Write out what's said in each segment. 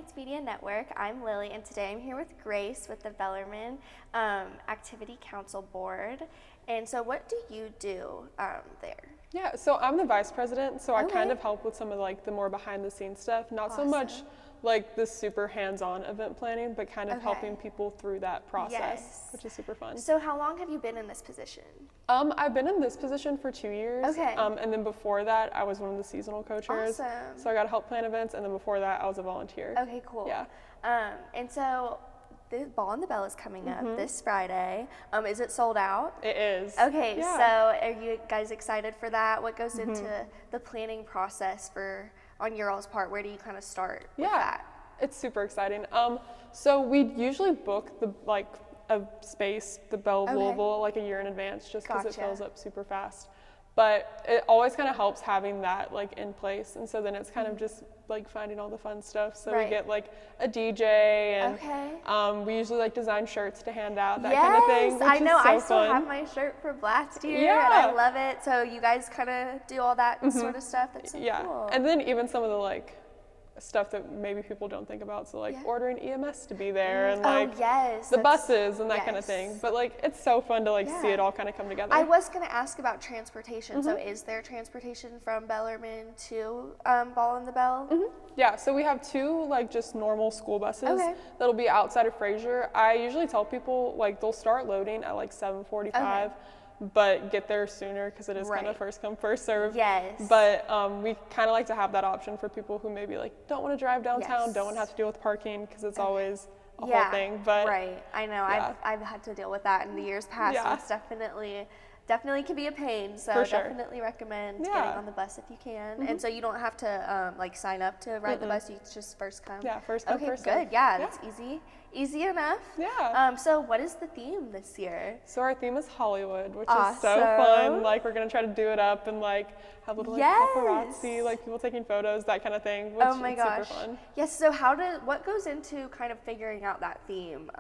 Heights Media Network. I'm Lily, and today I'm here with Grace with the Bellarmine Activity Council Board. And so what do you do there? Yeah, so I'm the vice president, so I Okay. kind of help with some of like the more behind the scenes stuff, not so much Awesome. like the super hands-on event planning, but kind of Okay. helping people through that process, Yes. which is super fun. So how long have you been in this position? I've been in this position for 2 years. Okay. And then before that, I was one of the seasonal co-chairs. Awesome. So I got to help plan events, and then before that, I was a volunteer. Okay, cool. Yeah. And so the Ball on the Bell is coming Mm-hmm. up this Friday. Is it sold out? It is. Okay, Yeah. so are you guys excited for that? What goes into the planning process on your all's part? Where do you kind of start with that? It's super exciting. So we usually book a space, the Belle of Okay. Louisville, like a year in advance, just because it Gotcha. fills up super fast. But it always kind of helps having that like in place, and so then it's kind of just like finding all the fun stuff. So Right. we get like a DJ, and Okay. we usually like design shirts to hand out, that Yes, kind of thing. Which I know. Is so I still fun. have my shirt from last year, Yeah. and I love it. So you guys kind of do all that sort of stuff. That's so Yeah, cool. and then even some of the like stuff that maybe people don't think about, so like Yeah. ordering EMS to be there, and like oh yes, the that's- buses and that kind of thing. yes. But like it's so fun to like see Yeah. it all kind of come together. I was going to ask about transportation. So Mm-hmm. is there transportation from Bellarmine to Ball on the Bell? Yeah, so we have 2 like just normal school buses Okay. that'll be outside of Fraser. I usually tell people like they'll start loading at like 7:45. But get there sooner because it is kind Right. of first come first serve. Yes. But we kind of like to have that option for people who maybe like don't want to drive downtown, Yes. don't want to have to deal with parking because it's always a Yeah, whole thing. But right. I know. yeah. I've had to deal with that in the years past. Yeah. And it's definitely can be a pain. So For sure. definitely recommend Yeah. Mm-hmm. getting on the bus if you can. And so you don't have to like sign up to ride the bus. You just first come. Yeah, first come, Okay, first good. serve. Yeah, Yeah. that's easy enough. Yeah. So what is the theme this year? So our theme is Hollywood, which is so Awesome. fun. Like we're gonna try to do it up and like have little like Yes. paparazzi, like people taking photos, that kind of thing. Which Oh my is gosh. super fun. Yes. So what goes into kind of figuring out that theme?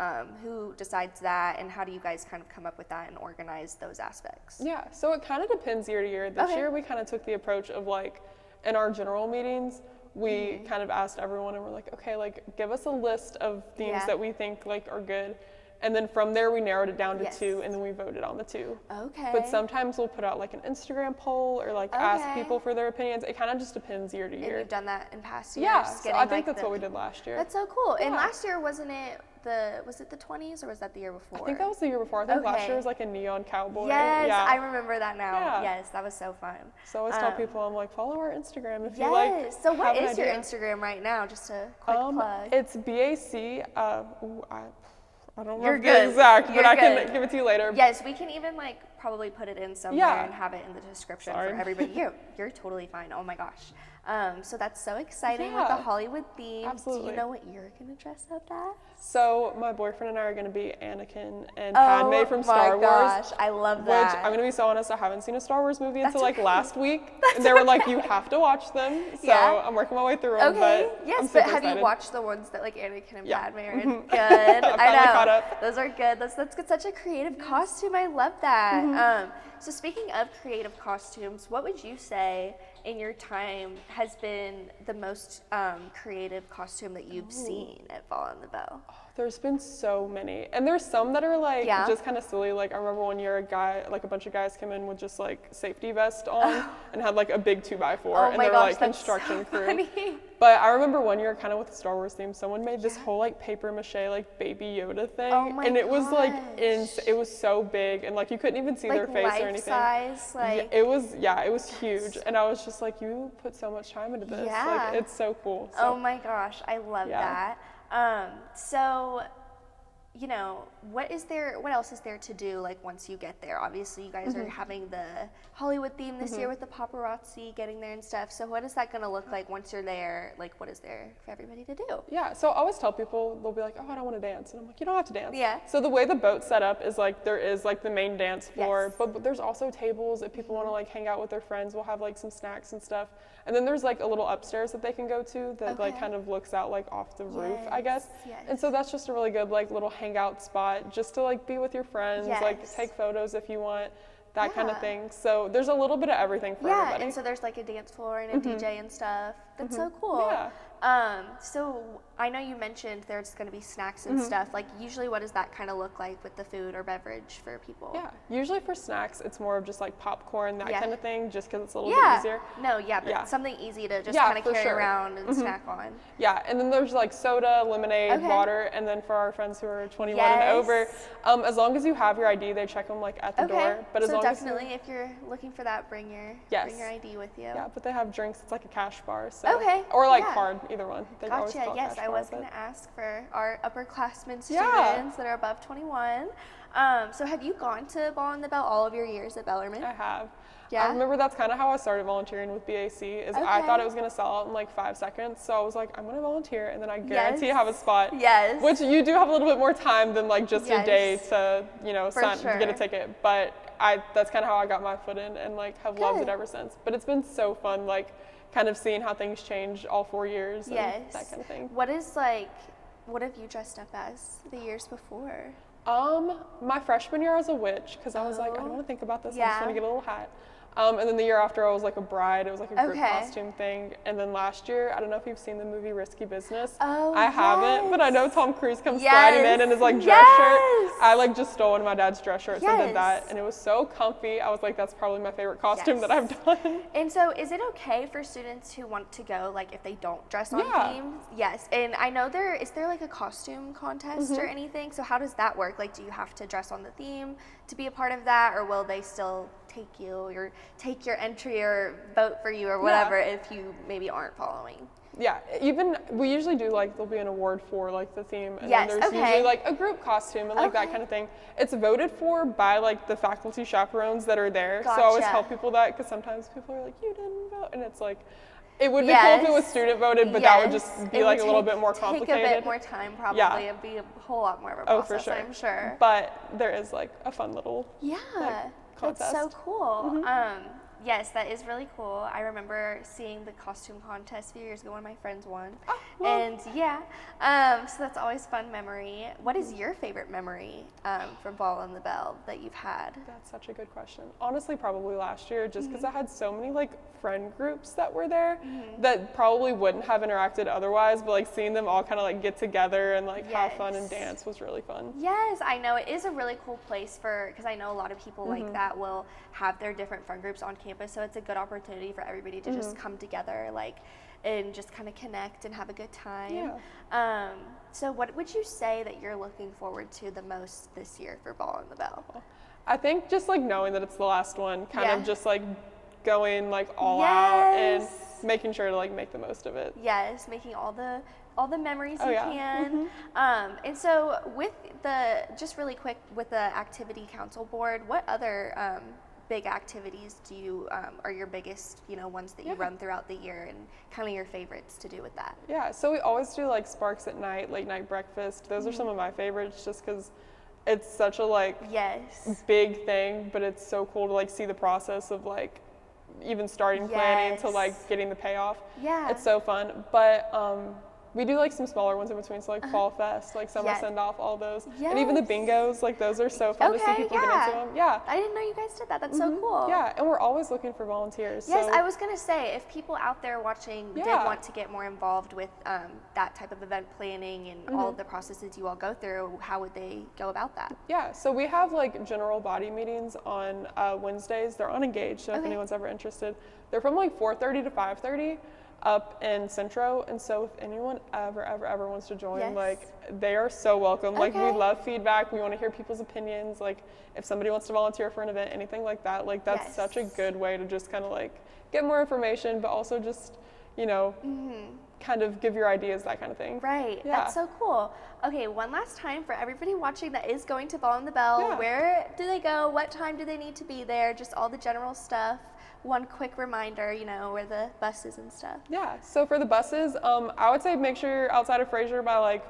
Who decides that, and how do you guys kind of come up with that and organize those aspects? Yeah. So it kind of depends year to year. This Okay. year we kind of took the approach of like in our general meetings, we Mm-hmm. kind of asked everyone and we're like, okay, like give us a list of themes Yeah. that we think like are good. And then from there we narrowed it down to Yes. 2 and then we voted on the 2. Okay. But sometimes we'll put out like an Instagram poll or like ask Okay. people for their opinions. It kind of just depends year to And year. you've done that in past years. Yeah, so getting, I think like, that's what we did last year. That's so cool. And Yeah. last year wasn't it was it the 20s or was that the year before? I think that was the year before. I think last Okay. year was like a neon cowboy. Yes, Yeah. I remember that now. Yeah. Yes, that was so fun. So I always tell people, I'm like, follow our Instagram if Yes. you like. So what have an is your idea. Instagram right now? Just a quick plug. It's BAC. I don't You're know good. the exact, You're but I good. can give it to you later. Yes, we can even like probably put it in somewhere Yeah. and have it in the description Sorry. for everybody. You're totally fine. Oh my gosh. So that's so exciting with the Yeah. Hollywood theme. Do Absolutely. you know what you're gonna dress up as? So my boyfriend and I are going to be Anakin and Padme from Star Oh my Wars. gosh, I love Which that. I'm going to be so honest, I haven't seen a Star Wars movie until like okay. last week. That's and they were okay. like, you have to watch them. So Yeah. I'm working my way through them. Okay. But Yes, I'm but super have excited. you watched the ones that like Anakin and Yeah. Padme are in? Mhm. Good. I I know. finally caught up. Those are good. That's good. Such a creative costume. I love that. Mm-hmm. So speaking of creative costumes, what would you say in your time has been the most creative costume that you've seen at Ball on the Bell? There's been so many, and there's some that are like Yeah. just kind of silly. Like I remember one year a bunch of guys came in with just like safety vest on and had like a big 2x4, Oh and my they were gosh, like that's so construction crew. funny. But I remember one year, kind of with the Star Wars theme, someone made this whole like paper mache like baby Yoda thing, Oh my and it was like gosh. it was so big, and like you couldn't even see their Like face life or anything. size, like it was huge, and I was just like, you put so much time into this. Yeah. Like it's so cool. Oh So, my gosh, I love Yeah. that. So, you know, what else is there to do like once you get there? Obviously, you guys are having the Hollywood theme this year with the paparazzi getting there and stuff. So what is that going to look like once you're there? Like what is there for everybody to do? Yeah, so I always tell people, they'll be like, oh, I don't want to dance. And I'm like, you don't have to dance. Yeah. So the way the boat's set up is like, there is like the main dance floor, Yes. but there's also tables if people want to like hang out with their friends. We'll have like some snacks and stuff. And then there's like a little upstairs that they can go to that like Okay. kind of looks out like off the roof, I guess. Yes. And so that's just a really good like little hangout spot just to like be with your friends, like Yes. take photos if you want, that kind of Yeah. thing. So there's a little bit of everything for Yeah, everybody. and so there's like a dance floor and a DJ and stuff. That's so cool. Yeah. So I know you mentioned there's going to be snacks and stuff. Like usually what does that kind of look like with the food or beverage for people? Yeah, usually for snacks, it's more of just like popcorn, that kind of thing, just because it's a little bit easier. No, but something easy to just kind of carry around and snack on. Yeah, and then there's like soda, lemonade, water, and then for our friends who are 21 and over, as long as you have your ID, they check them like at the door. But as so long definitely if you're looking for that, bring your ID with you. Yeah, but they have drinks. It's like a cash bar. So, or like card, either one. They always call it Yes, cash I bar, was going to ask for our upperclassmen students that are above 21. So have you gone to Ball in the Bell all of your years at Bellarmine? I have. Yeah. I remember that's kind of how I started volunteering with BAC. I thought it was going to sell out in like 5 seconds, so I was like, I'm going to volunteer, and then I guarantee I have a spot. Yes. Which you do have a little bit more time than like just a day to sign to get a ticket, but that's kind of how I got my foot in, and like have loved it ever since. But it's been so fun, like kind of seeing how things change all 4 years and that kind of thing. What have you dressed up as the years before? My freshman year I was a witch, because I was like, I don't want to think about this. I just want to get a little hat. And then the year after I was like a bride. It was like a group costume thing. And then last year, I don't know if you've seen the movie Risky Business. I haven't, but I know Tom Cruise comes sliding in his like dress shirt. I like just stole one of my dad's dress shirts and did that, and it was so comfy. I was like, that's probably my favorite costume that I've done. And so is it okay for students who want to go, like if they don't dress on theme? Yes. And I know is there like a costume contest or anything? So how does that work? Like, do you have to dress on the theme to be a part of that, or will they still take you or take your entry or vote for you or whatever if you maybe aren't following? Yeah, even we usually do like there'll be an award for like the theme, and then there's usually like a group costume and like that kind of thing. It's voted for by like the faculty chaperones that are there. So I always tell people that, because sometimes people are like, you didn't vote, and it's like, it would be cool if it was student voted, but that would just be like a little bit more complicated. Take a bit more time probably, and be a whole lot more of a process, for sure. I'm sure. But there is like a fun little contest. That's so cool. Yes, that is really cool. I remember seeing the costume contest a few years ago. One of my friends won. And so that's always fun memory. What is your favorite memory from Ball in the Bell that you've had? That's such a good question. Honestly, probably last year, just because I had so many like friend groups that were there that probably wouldn't have interacted otherwise, but like seeing them all kind of like get together and like have fun and dance was really fun. Yes, I know it is a really cool place because I know a lot of people like that will have their different friend groups on campus, so it's a good opportunity for everybody to just come together and just kind of connect and have a good time. So what would you say that you're looking forward to the most this year for Ball in the Bell? I think just like knowing that it's the last one, kind of just like going like all out and making sure to like make the most of it. Yes, making all the memories you can. And so with just really quick, with the activity council board, what other big activities are your biggest, ones that you run throughout the year, and kind of your favorites to do with that? Yeah, so we always do like Sparks at night, late night breakfast. Those are some of my favorites, just because it's such a big thing, but it's so cool to like see the process of like even starting planning to like getting the payoff. It's so fun. But we do like some smaller ones in between, so like Fall Fest, like Summer Send Off, all those. And even the bingos, like those are so fun to see people get into them. I didn't know you guys did that. That's so cool. Yeah, and we're always looking for volunteers. Yes, so. I was going to say, if people out there watching did want to get more involved with that type of event planning and all of the processes you all go through, how would they go about that? Yeah, so we have like general body meetings on Wednesdays. They're unengaged, so if anyone's ever interested. They're from like 4:30 to 5:30. Up in Centro, and so if anyone ever wants to join, like they are so welcome. Like we love feedback. We want to hear people's opinions. Like if somebody wants to volunteer for an event, anything like that, like that's such a good way to just kind of like get more information, but also just kind of give your ideas, that kind of thing. Right. That's so cool. Okay, one last time for everybody watching that is going to Ball in the Bell. Where do they go? What time do they need to be there? Just all the general stuff. One quick reminder, where the buses and stuff. Yeah, so for the buses, I would say make sure you're outside of Fraser by like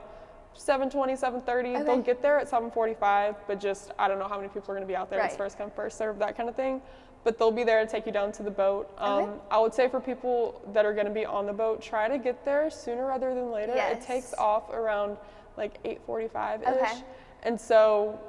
7:20, 7:30. They'll get there at 7:45, but just, I don't know how many people are going to be out there. It's first come, first serve, that kind of thing. But they'll be there to take you down to the boat. I would say for people that are going to be on the boat, try to get there sooner rather than later. It takes off around like 8:45-ish. And so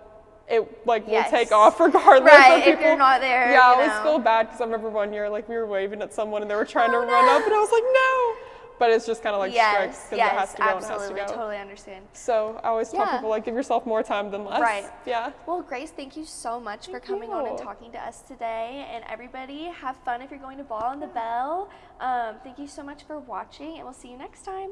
it like will take off regardless of people. If you're not there. Yeah, I always feel bad because I remember one year like we were waving at someone and they were trying to run up, and I was like, no. but it's just kind of like strict because it has to go and it has to absolutely, go. totally understand. So I always tell Yeah. people, like, give yourself more time than less. Right. Yeah. Well, Grace, thank you so much for coming on and talking to us today. And everybody, have fun if you're going to Ball on the Belle. Thank you so much for watching, and we'll see you next time.